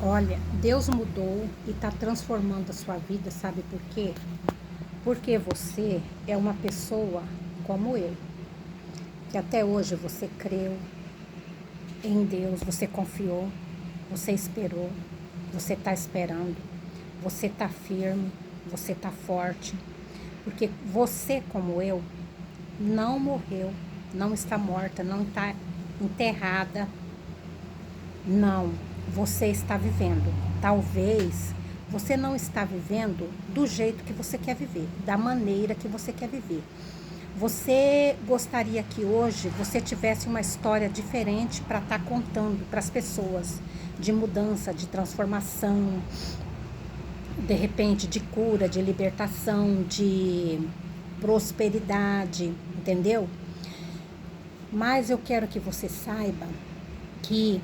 Olha, Deus mudou e está transformando a sua vida, sabe por quê? Porque você é uma pessoa como eu, que até hoje você creu em Deus, você confiou, você esperou, você está esperando, você está firme, você está forte, porque você, como eu, não morreu, não está morta, não está enterrada. Não, você está vivendo. Talvez você não está vivendo do jeito que você quer viver, da maneira que você quer viver. Você gostaria que hoje você tivesse uma história diferente para estar contando para as pessoas, de mudança, de transformação, de repente de cura, de libertação, de prosperidade, entendeu? Mas eu quero que você saiba que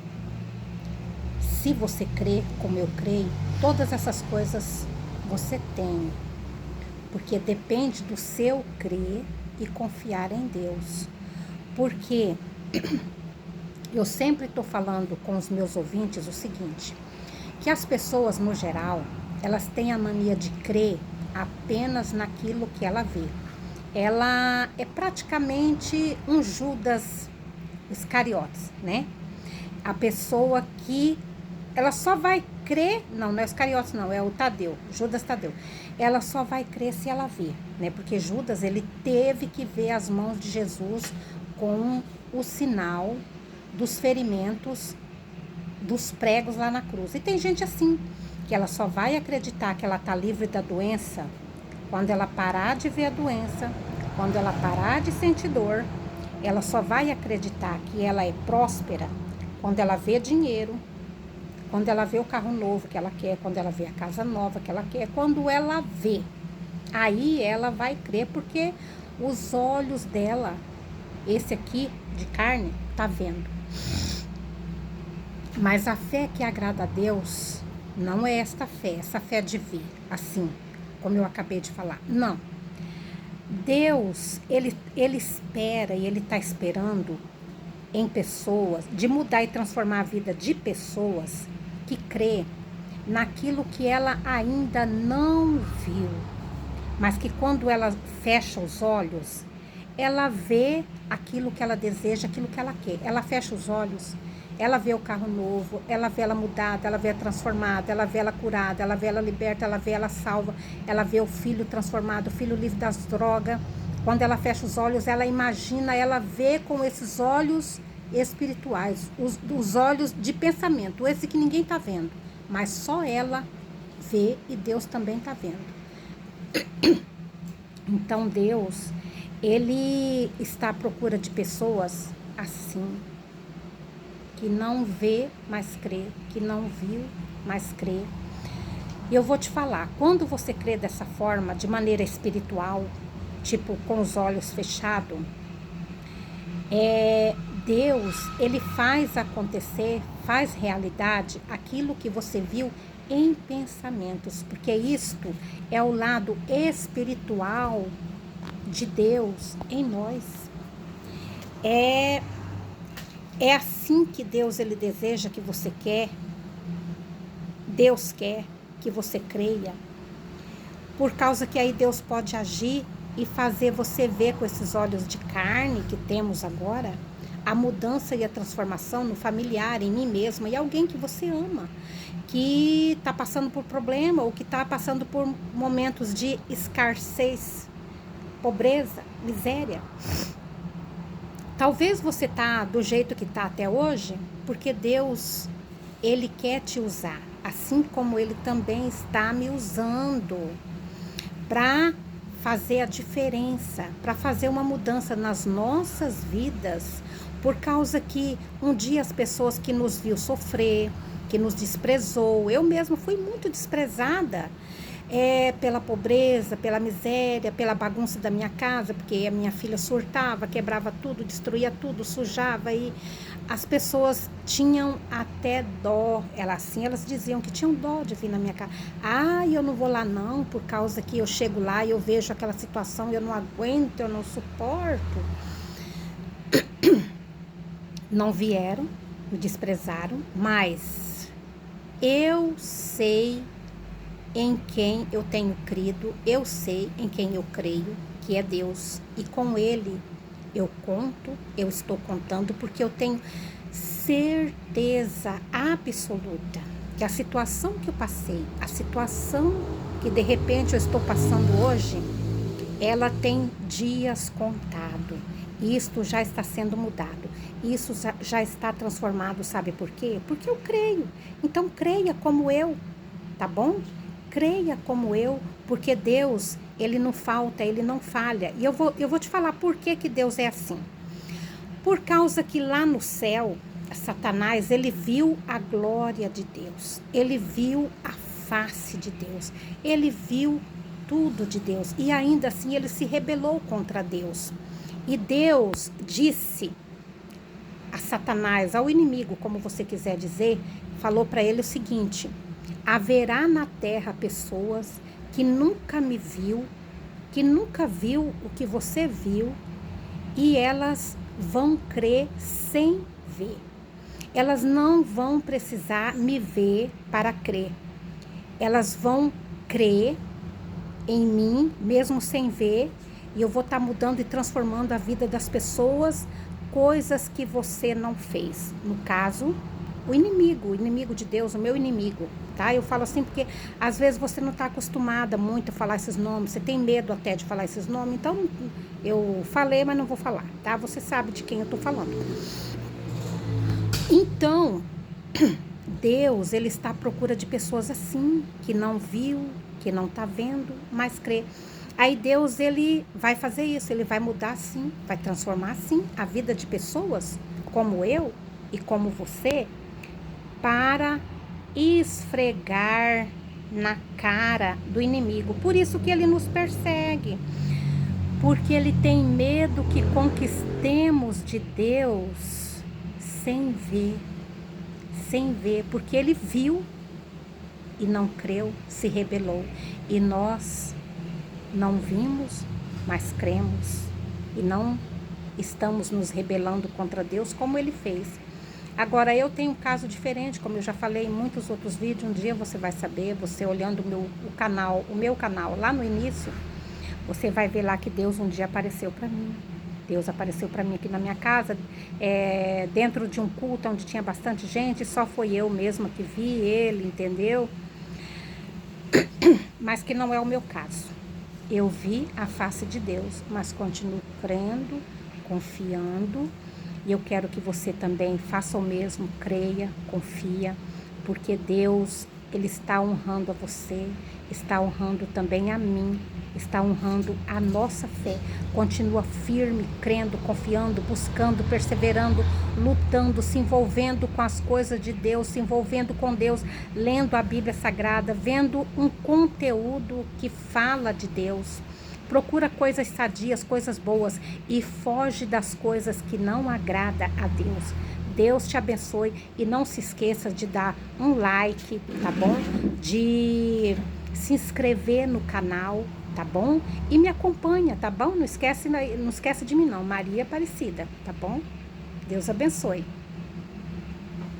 se você crê como eu creio, todas essas coisas você tem, porque depende do seu crer e confiar em Deus. Porque eu sempre estou falando com os meus ouvintes o seguinte, que as pessoas no geral, elas têm a mania de crer apenas naquilo que ela vê. Ela é praticamente um Judas Iscariotes, né? A pessoa que ela só vai crer, não é os Iscariotes não, é o Tadeu, Judas Tadeu. Ela só vai crer se ela vê, né? Porque Judas, ele teve que ver as mãos de Jesus com o sinal dos ferimentos dos pregos lá na cruz. E tem gente assim, que ela só vai acreditar que ela está livre da doença quando ela parar de ver a doença, quando ela parar de sentir dor. Ela só vai acreditar que ela é próspera quando ela vê dinheiro, quando ela vê o carro novo que ela quer, quando ela vê a casa nova que ela quer, quando ela vê. Aí ela vai crer porque os olhos dela, esse aqui de carne, tá vendo. Mas a fé que agrada a Deus não é esta fé, essa fé de ver, assim, como eu acabei de falar. Não. Deus, ele espera e ele está esperando em pessoas, de mudar e transformar a vida de pessoas que crê naquilo que ela ainda não viu, mas que quando ela fecha os olhos, ela vê aquilo que ela deseja, aquilo que ela quer. Ela fecha os olhos, ela vê o carro novo, ela vê ela mudada, ela vê ela transformada, ela vê ela curada, ela vê ela liberta, ela vê ela salva, ela vê o filho transformado, o filho livre das drogas. Quando ela fecha os olhos, ela imagina, ela vê com esses olhos espirituais, os olhos de pensamento, esse que ninguém está vendo, mas só ela vê e Deus também está vendo. Então Deus, ele está à procura de pessoas assim, que não vê, mas crê, que não viu, mas crê. E eu vou te falar, quando você crê dessa forma, de maneira espiritual, tipo com os olhos fechados, Deus, ele faz acontecer, faz realidade aquilo que você viu em pensamentos, porque isto é o lado espiritual de Deus em nós. É, é assim que Deus, ele deseja que você quer, Deus quer que você creia, por causa que aí Deus pode agir e fazer você ver com esses olhos de carne que temos agora, a mudança e a transformação no familiar, em mim mesma e alguém que você ama, que está passando por problema ou que está passando por momentos de escassez, pobreza, miséria. Talvez você está do jeito que está até hoje, porque Deus, ele quer te usar, assim como ele também está me usando para fazer a diferença, para fazer uma mudança nas nossas vidas, por causa que um dia as pessoas que nos viu sofrer, que nos desprezou, eu mesma fui muito desprezada, pela pobreza, pela miséria, pela bagunça da minha casa, porque a minha filha surtava, quebrava tudo, destruía tudo, sujava, e as pessoas tinham até dó, elas diziam que tinham dó de vir na minha casa. Ah, eu não vou lá não, por causa que eu chego lá e eu vejo aquela situação, eu não aguento, eu não suporto. Não vieram, me desprezaram, mas Eu sei em quem eu tenho crido, eu sei em quem eu creio, que é Deus. E com Ele eu conto, eu estou contando, porque eu tenho certeza absoluta que a situação que eu passei, a situação que de repente eu estou passando hoje, ela tem dias contados. Isto já está sendo mudado. Isso já está transformado, sabe por quê? Porque eu creio. Então creia como eu, tá bom? Creia como eu, porque Deus, Ele não falta, Ele não falha. E eu vou te falar por que que Deus é assim. Por causa que lá no céu, Satanás, ele viu a glória de Deus. Ele viu a face de Deus. Ele viu tudo de Deus. E ainda assim ele se rebelou contra Deus. E Deus disse a Satanás, ao inimigo, como você quiser dizer, falou para ele o seguinte: haverá na terra pessoas que nunca me viu, que nunca viu o que você viu, e elas vão crer sem ver. Elas não vão precisar me ver para crer. Elas vão crer em mim, mesmo sem ver, e eu vou estar mudando e transformando a vida das pessoas, coisas que você não fez. No caso, o inimigo de Deus, o meu inimigo, tá? Eu falo assim porque às vezes você não está acostumada muito a falar esses nomes, você tem medo até de falar esses nomes, então eu falei, mas não vou falar, tá? Você sabe de quem eu tô falando. Então, Deus, ele está à procura de pessoas assim, que não viu, que não está vendo, mas crê. Aí Deus, ele vai fazer isso, ele vai mudar sim, vai transformar sim a vida de pessoas como eu e como você, para esfregar na cara do inimigo. Por isso que ele nos persegue, porque ele tem medo que conquistemos de Deus sem ver, porque ele viu e não creu, se rebelou. E nós não vimos, mas cremos e não estamos nos rebelando contra Deus como ele fez. Agora, eu tenho um caso diferente, como eu já falei em muitos outros vídeos, um dia você vai saber, você olhando o meu canal lá no início, você vai ver lá que Deus um dia apareceu para mim. Deus apareceu para mim aqui na minha casa, dentro de um culto onde tinha bastante gente, só foi eu mesma que vi ele, entendeu? Mas que não é o meu caso. Eu vi a face de Deus, mas continuo crendo, confiando, e eu quero que você também faça o mesmo, creia, confia, porque Deus, ele está honrando a você, está honrando também a mim, está honrando a nossa fé. Continua firme, crendo, confiando, buscando, perseverando, lutando, se envolvendo com as coisas de Deus, se envolvendo com Deus, lendo a Bíblia Sagrada, vendo um conteúdo que fala de Deus. Procura coisas sadias, coisas boas, e foge das coisas que não agrada a Deus. Deus te abençoe, e não se esqueça de dar um like, tá bom? De se inscrever no canal, tá bom? E me acompanha, tá bom? Não esquece de mim não, Maria Aparecida, tá bom? Deus abençoe.